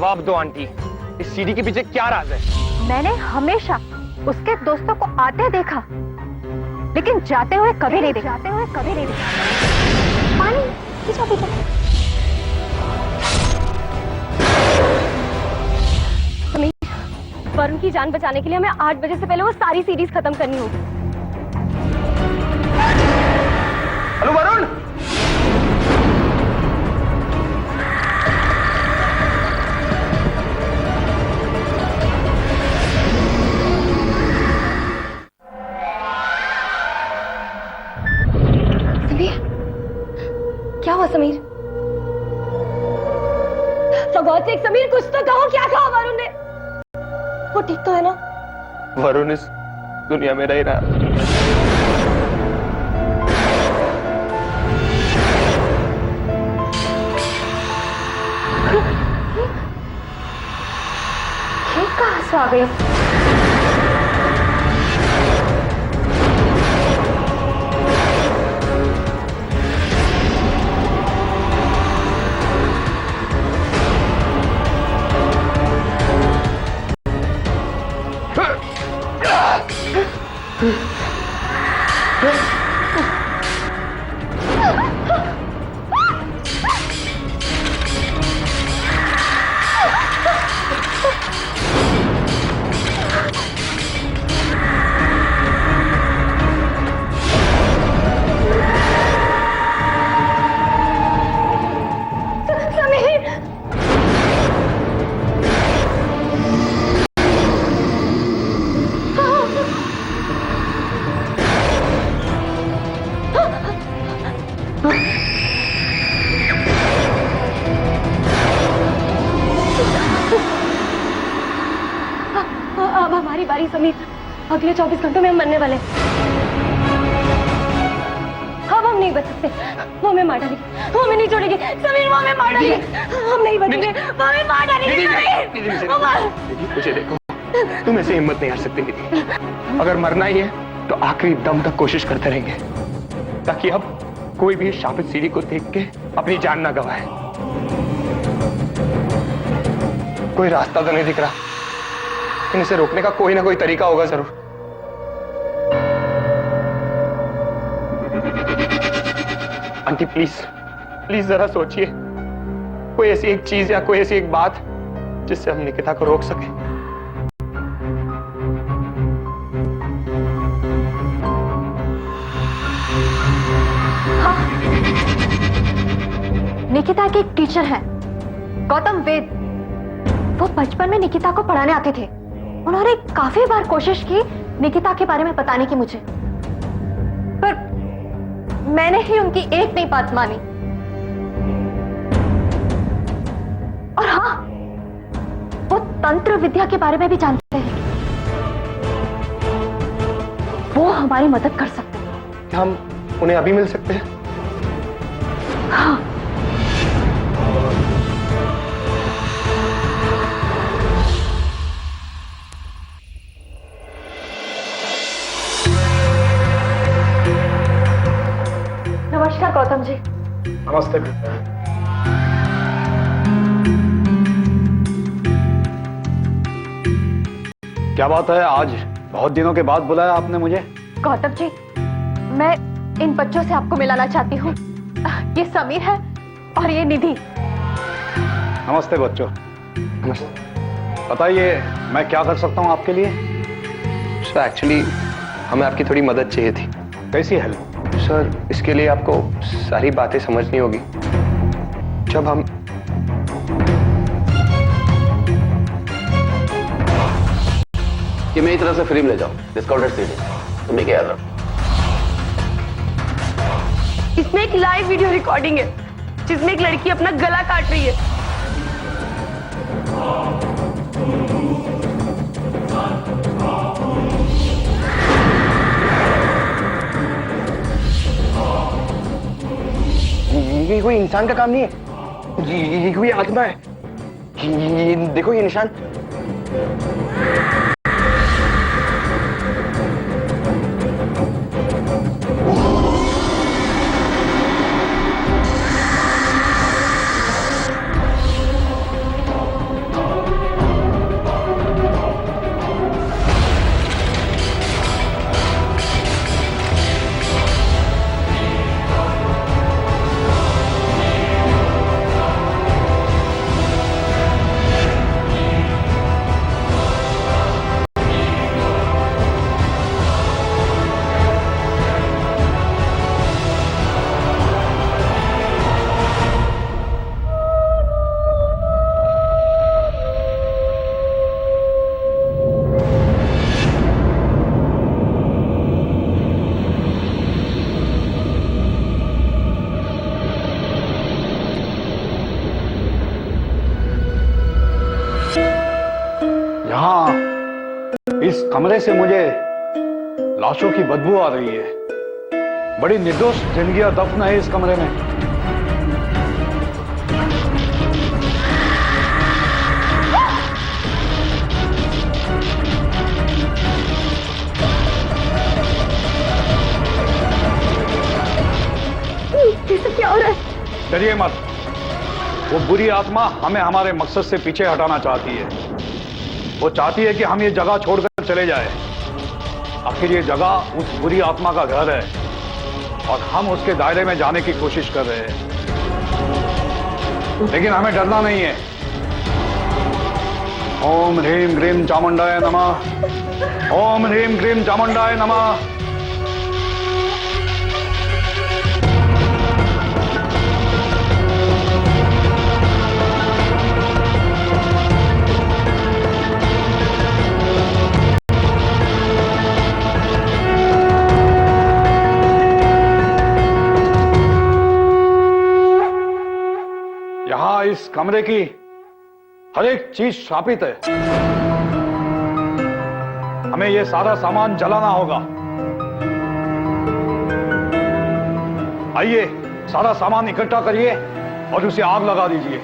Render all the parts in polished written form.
जवाब दो आंटी, इस सीडी के पीछे क्या राज है? मैंने हमेशा उसके दोस्तों को आते देखा, लेकिन जाते हुए कभी नहीं देखा। पानी खींचो पीछे। वरुण की जान बचाने के लिए हमें 8 बजे से पहले वो सारी सीरीज खत्म करनी होगी। हेलो वरुण, समीर, क्या हुआ समीर? सगौत से समीर, कुछ तो कहो, क्या कहा वरुण ने? वो ठीक तो है ना? वरुण इस दुनिया में रह रहा। ये कहाँ से आ गए? अब हमारी बारी समीर, अगले 24 घंटों में हम मरने वाले। अब हम नहीं बच सकते, वो हमें मार डालेगी, वो हमें नहीं छोड़ेगी समीर, वो हमें मार डालेगी, हम नहीं बचेंगे, वो हमें मार डालेगी समीर। मुझे देखो, तुम ऐसे हिम्मत नहीं हार सकती दीदी। अगर मरना ही है तो आखिरी दम तक कोशिश करते रहेंगे, ताकि अब कोई भी शापित सीढ़ी को देख के अपनी जान ना गवाए। कोई रास्ता तो नहीं दिख रहा, लेकिन इसे रोकने का कोई ना कोई तरीका होगा जरूर। आंटी प्लीज प्लीज जरा सोचिए, कोई ऐसी एक चीज या कोई ऐसी एक बात जिससे हम निकिता को रोक सके। हाँ, निकिता के एक टीचर हैं, गौतम वेद। वो बचपन में निकिता को पढ़ाने आते थे। उन्होंने काफी बार कोशिश की निकिता के बारे में बताने की मुझे, पर मैंने ही उनकी एक नहीं बात मानी। और हाँ, वो तंत्र विद्या के बारे में भी जानते हैं, वो हमारी मदद कर सकते हैं। क्या हम उन्हें अभी मिल सकते हैं? हाँ। नमस्कार गौतम जी। नमस्ते। क्या बात है, आज बहुत दिनों के बाद बुलाया आपने मुझे? गौतम जी, मैं इन बच्चों से आपको मिलाना चाहती हूँ। ये समीर है और ये निधि। नमस्ते बच्चों। नमस्ते। बताइए, मैं क्या कर सकता हूँ आपके लिए? सर एक्चुअली हमें आपकी थोड़ी मदद चाहिए थी। कैसी हेल्प? सर इसके लिए आपको सारी बातें समझनी होगी। जब हम कि मेरी तरफ से फिल्म ले जाओ, डिस्काउंटेड सीडी, तुम्हें क्या याद रखो। इसमें एक लाइव वीडियो रिकॉर्डिंग है जिसमें एक लड़की अपना गला काट रही है। ये कोई इंसान का काम नहीं है, ये कोई आत्मा है। ये देखो ये निशान। यहाँ इस कमरे से मुझे लाशों की बदबू आ रही है। बड़ी निर्दोष जिंदगियां दफन है इस कमरे में। ये सब क्या हो रहा है? डरिए मत, वो बुरी आत्मा हमें हमारे मकसद से पीछे हटाना चाहती है। वो चाहती है कि हम ये जगह छोड़कर चले जाए। आखिर ये जगह उस बुरी आत्मा का घर है और हम उसके दायरे में जाने की कोशिश कर रहे हैं, लेकिन हमें डरना नहीं है। ओम ह्रीम ग्रीम चामुंडाय नमः। ओम ह्रीम ग्रीम चामुंडाय नमः। यहां इस कमरे की हर एक चीज शापित है। हमें यह सारा सामान जलाना होगा। आइए, सारा सामान इकट्ठा करिए और उसे आग लगा दीजिए।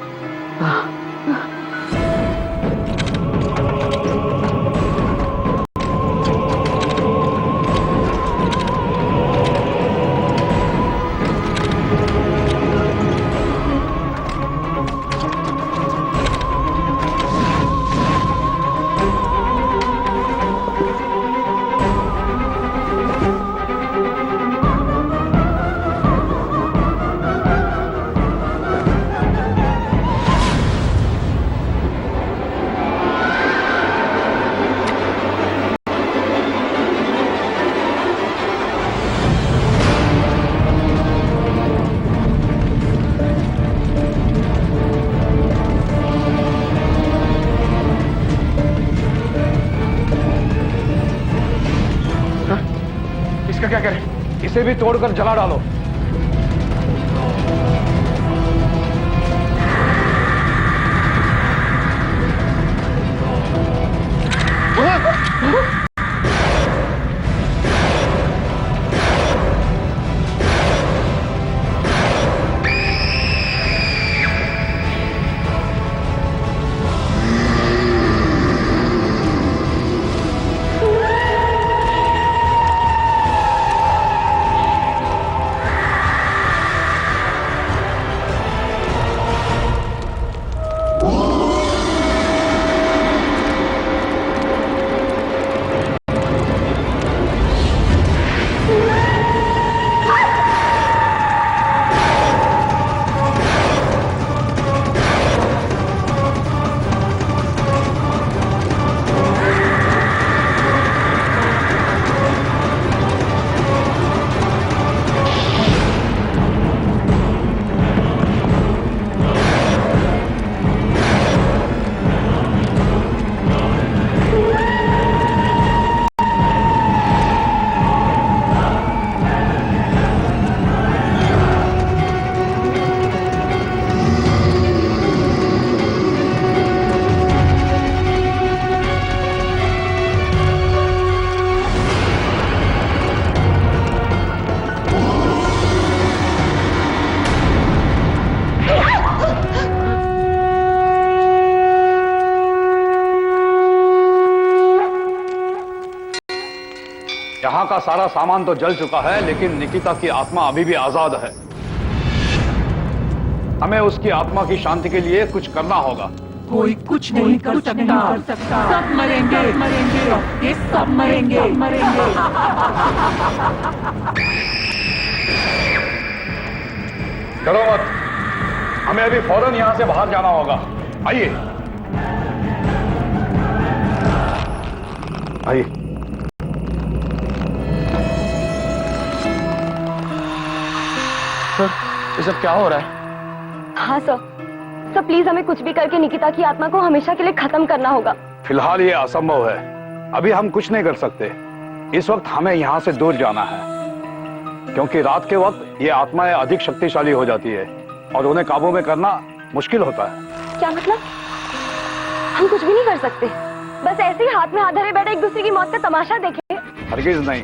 इसका क्या करें? इसे भी तोड़कर जला डालो। यहाँ का सारा सामान तो जल चुका है, लेकिन निकिता की आत्मा अभी भी आजाद है। हमें उसकी आत्मा की शांति के लिए कुछ करना होगा। कोई कुछ नहीं कर सकता। सब मरेंगे, ये सब मरेंगे। डरो मत, हमें अभी फौरन यहां से बाहर जाना होगा। आइए आइए। सर, ये सब क्या हो रहा है? हाँ सर, प्लीज हमें कुछ भी करके निकिता की आत्मा को हमेशा के लिए खत्म करना होगा। फिलहाल ये असंभव है। अभी हम कुछ नहीं कर सकते। इस वक्त हमें यहाँ से दूर जाना है, क्योंकि रात के वक्त ये आत्माएं अधिक शक्तिशाली हो जाती है और उन्हें काबू में करना मुश्किल होता है। क्या मतलब? हम कुछ भी नहीं कर सकते? बस ऐसे ही हाथ में हाथ धरे बैठे एक दूसरे की मौत का तमाशा देखें? हरगिज नहीं।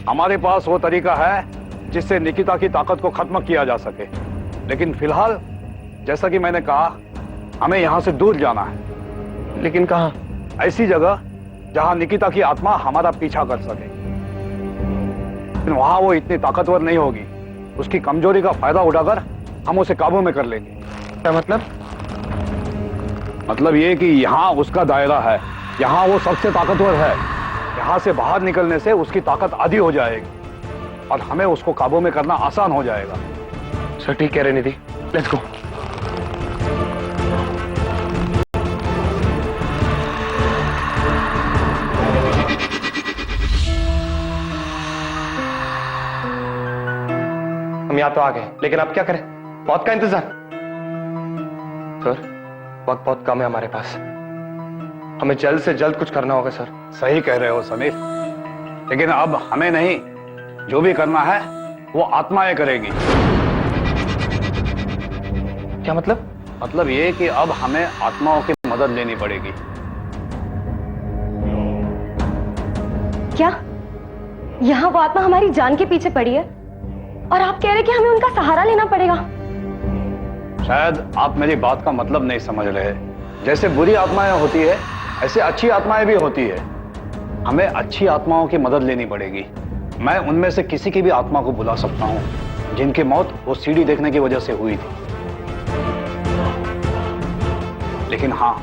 हमारे पास वो तरीका है जिससे निकिता की ताकत को खत्म किया जा सके, लेकिन फिलहाल जैसा कि मैंने कहा, हमें यहां से दूर जाना है। लेकिन कहां? ऐसी जगह जहां निकिता की आत्मा हमारा पीछा कर सके। लेकिन वहां वो इतनी ताकतवर नहीं होगी। उसकी कमजोरी का फायदा उठाकर हम उसे काबू में कर लेंगे। क्या मतलब? मतलब ये कि यहाँ उसका दायरा है, यहाँ वो सबसे ताकतवर है। यहाँ से बाहर निकलने से उसकी ताकत आधी हो जाएगी और हमें उसको काबू में करना आसान हो जाएगा। सर ठीक कह रहे निधि, लेट्स गो। हम यहाँ तो आ गए, लेकिन अब क्या करें? बहुत का इंतजार। सर वक्त बहुत कम है हमारे पास, हमें जल्द से जल्द कुछ करना होगा सर। सही कह रहे हो समीर, लेकिन अब हमें नहीं, जो भी करना है वो आत्माएं करेगी। क्या मतलब? मतलब ये कि अब हमें आत्माओं की मदद लेनी पड़ेगी। क्या यहाँ वो आत्मा हमारी जान के पीछे पड़ी है और आप कह रहे कि हमें उनका सहारा लेना पड़ेगा? शायद आप मेरी बात का मतलब नहीं समझ रहे। जैसे बुरी आत्माएं होती है, ऐसे अच्छी आत्माएं भी होती है। हमें अच्छी आत्माओं की मदद लेनी पड़ेगी। मैं उनमें से किसी की भी आत्मा को बुला सकता हूं जिनकी मौत वो सीढ़ी देखने की वजह से हुई थी। लेकिन हाँ,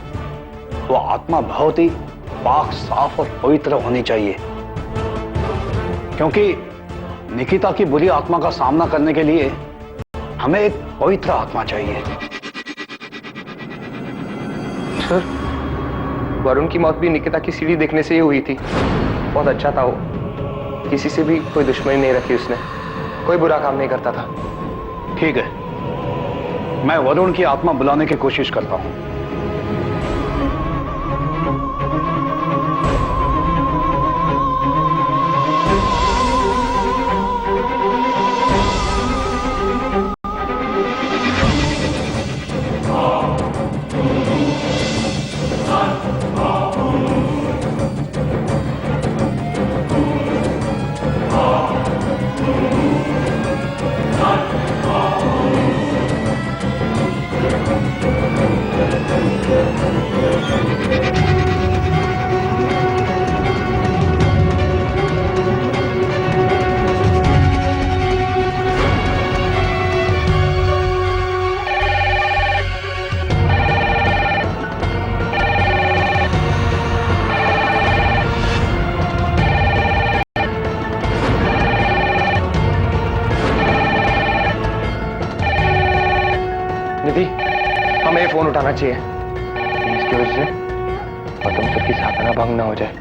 वो आत्मा बहुत ही पाक, साफ और पवित्र होनी चाहिए, क्योंकि निकिता की बुरी आत्मा का सामना करने के लिए हमें एक पवित्र आत्मा चाहिए। सर वरुण की मौत भी निकिता की सीढ़ी देखने से ही हुई थी। बहुत अच्छा था वो, किसी से भी कोई दुश्मनी नहीं रखी उसने, कोई बुरा काम नहीं करता था। ठीक है, मैं वरुण की आत्मा बुलाने की कोशिश करता हूं। निधि हमें फोन उठाना चाहिए, इसकी वजह से गौतम सर की साधना भंग ना हो जाए।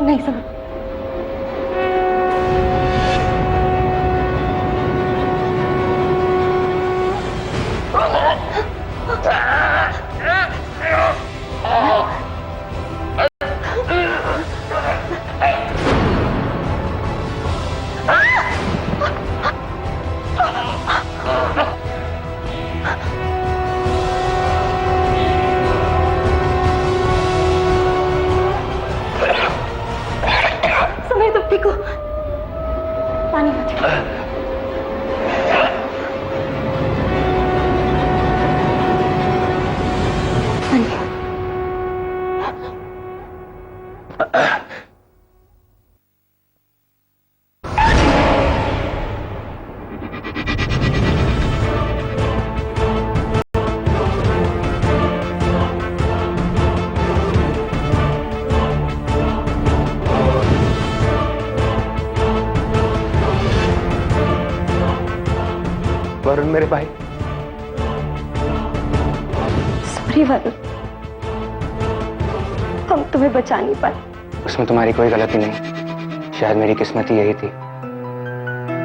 नहीं समझ। समय तो पीको, पानी मत। वरुण मेरे भाई, सॉरी वरुण, हम तुम्हें बचा नहीं पाए। उसमें तुम्हारी कोई गलती नहीं, शायद मेरी किस्मत ही यही थी।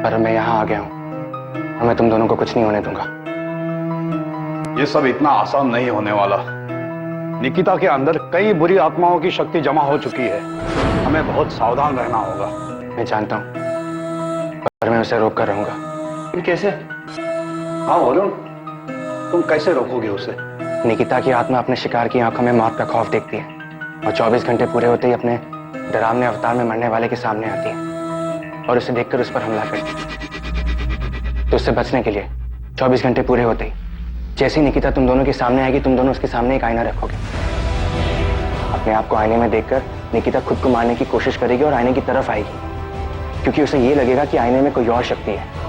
पर मैं यहाँ आ गया हूँ और मैं तुम दोनों को कुछ नहीं होने दूंगा। ये सब इतना आसान नहीं होने वाला। निकिता के अंदर कई बुरी आत्माओं की शक्ति जमा हो चुकी है, हमें बहुत सावधान रहना होगा। मैं जानता हूँ, पर मैं उसे रोक कर रहूंगा। कैसे? हाँ वरुण, तुम कैसे रोकोगे उसे? निकिता की आत्मा अपने शिकार की आंखों में मौत का खौफ देखती है और 24 घंटे पूरे होते ही अपने डरावने अवतार में मरने वाले के सामने आती है और उसे देखकर उस पर हमला करती है। तो उससे बचने के लिए 24 घंटे पूरे होते ही जैसे ही निकिता तुम दोनों के सामने आएगी, तुम दोनों उसके सामने एक आईना रखोगे। अपने आप को आईने में देखकर निकिता खुद को मारने की कोशिश करेगी और आईने की तरफ आएगी, क्योंकि उसे ये लगेगा कि आईने में कोई और शक्ति है।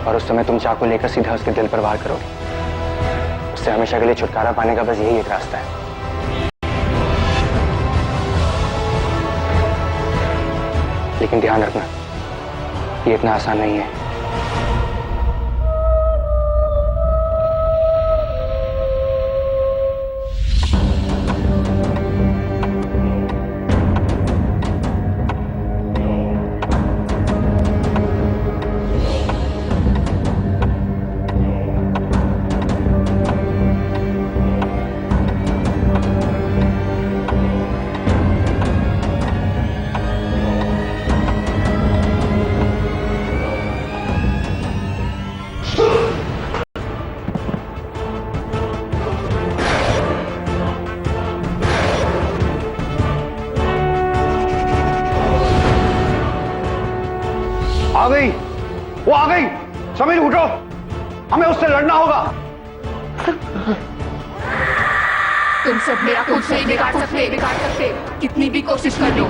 और उस समय तुम चाकू लेकर सीधा उसके दिल पर वार करोगे। उससे हमेशा के लिए छुटकारा पाने का बस यही एक रास्ता है। लेकिन ध्यान रखना, ये इतना आसान नहीं है। आ गई, वो आ गई। समीर उठो, हमें उससे लड़ना होगा। तुम सब मेरा कुछ नहीं बिगाड़ सकते, कितनी भी कोशिश कर लो।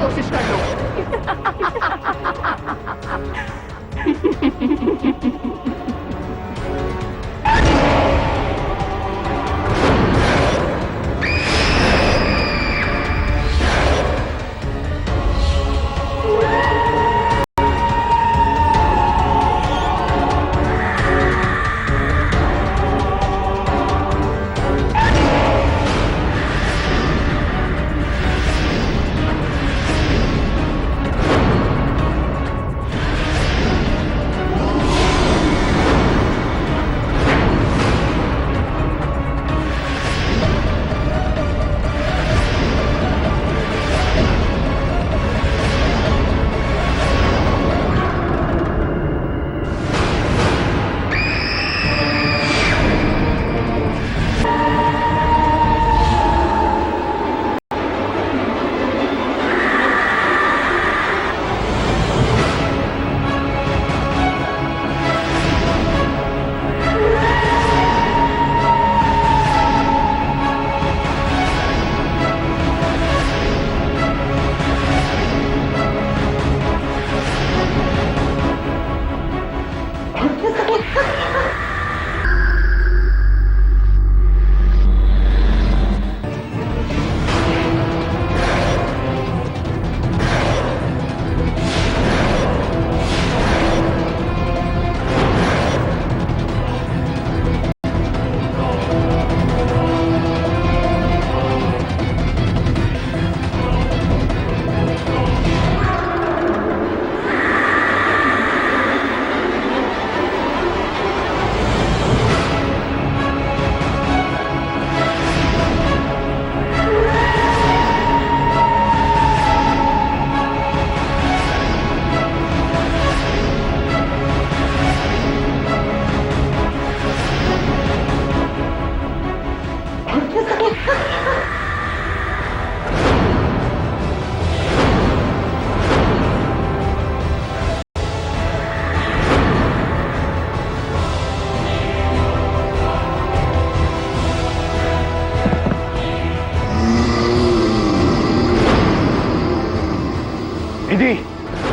निधि,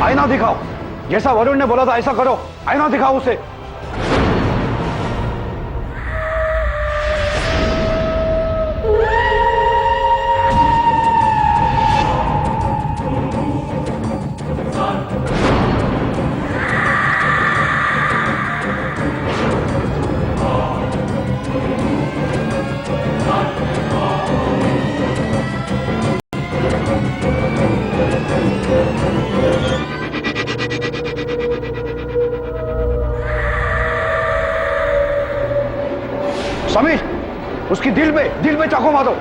आईना दिखाओ। जैसा वरुण ने बोला था ऐसा करो, आईना दिखाओ उसे। उसकी दिल में चाकू मारो।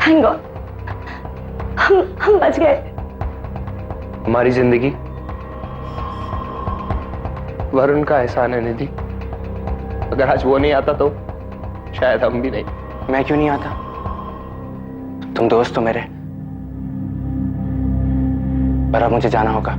थैंक गॉड, हम बच गए। हमारी जिंदगी वरुण का एहसान है निधि। अगर आज वो नहीं आता तो शायद हम भी नहीं। मैं क्यों नहीं आता? तुम दोस्त हो मेरे, पर अब मुझे जाना होगा।